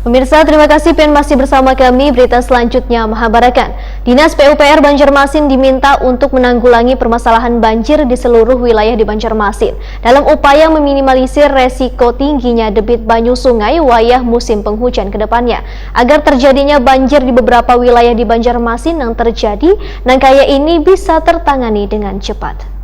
Pemirsa, terima kasih PEN masih bersama kami. Berita selanjutnya mengabarkan, Dinas PUPR Banjarmasin diminta untuk menanggulangi permasalahan banjir di seluruh wilayah di Banjarmasin dalam upaya meminimalisir resiko tingginya debit banyu sungai wayah musim penghujan ke depannya. Agar terjadinya banjir di beberapa wilayah di Banjarmasin yang terjadi, Nangkaya ini bisa tertangani dengan cepat.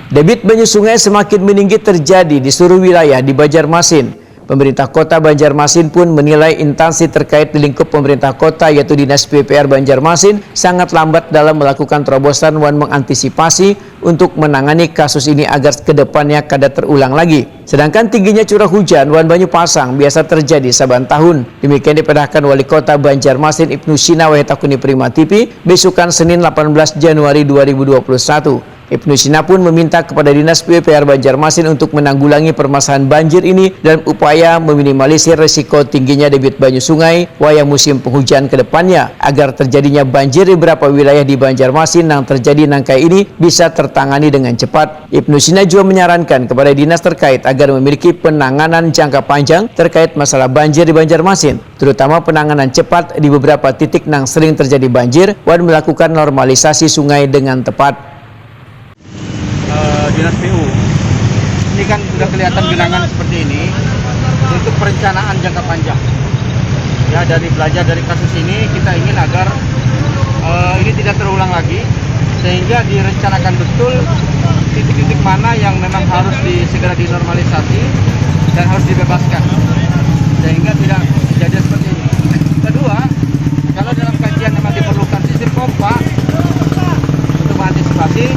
Debit banyu sungai semakin meninggi terjadi di seluruh wilayah di Banjarmasin. Pemerintah Kota Banjarmasin pun menilai instansi terkait di lingkup pemerintah kota yaitu Dinas PUPR Banjarmasin sangat lambat dalam melakukan terobosan dan mengantisipasi untuk menangani kasus ini agar kedepannya kada terulang lagi. Sedangkan tingginya curah hujan wan banyu pasang biasa terjadi saban tahun. Demikian diperintahkan Wali Kota Banjarmasin Ibnu Sina Wahetakuni Prima TV besukan Senin 18 Januari 2021. Ibnu Sina pun meminta kepada Dinas PUPR Banjarmasin untuk menanggulangi permasalahan banjir ini dalam upaya meminimalisir risiko tingginya debit banyu sungai wayah musim penghujan ke depannya agar terjadinya banjir di beberapa wilayah di Banjarmasin yang terjadi nangkai ini bisa tertangani dengan cepat. Ibnu Sina juga menyarankan kepada dinas terkait agar memiliki penanganan jangka panjang terkait masalah banjir di Banjarmasin, terutama penanganan cepat di beberapa titik yang sering terjadi banjir dan melakukan normalisasi sungai dengan tepat. Dinas PU ini kan sudah kelihatan genangan seperti ini untuk perencanaan jangka panjang ya. Dari belajar dari kasus ini kita ingin agar ini tidak terulang lagi sehingga direncanakan betul titik-titik mana yang memang harus segera dinormalisasi dan harus dibebaskan sehingga tidak kejadian seperti ini. Kedua, kalau dalam kajian memang diperlukan sistem pompa untuk mengantisipasi,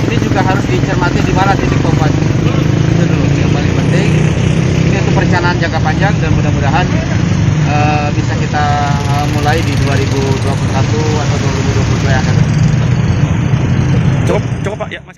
ini juga harus dicermati di mana titik pompa itu dulu yang paling penting. Ini untuk perencanaan jangka panjang dan mudah-mudahan bisa kita mulai di 2021 atau 2022 yang akan datang. Cukup Pak ya.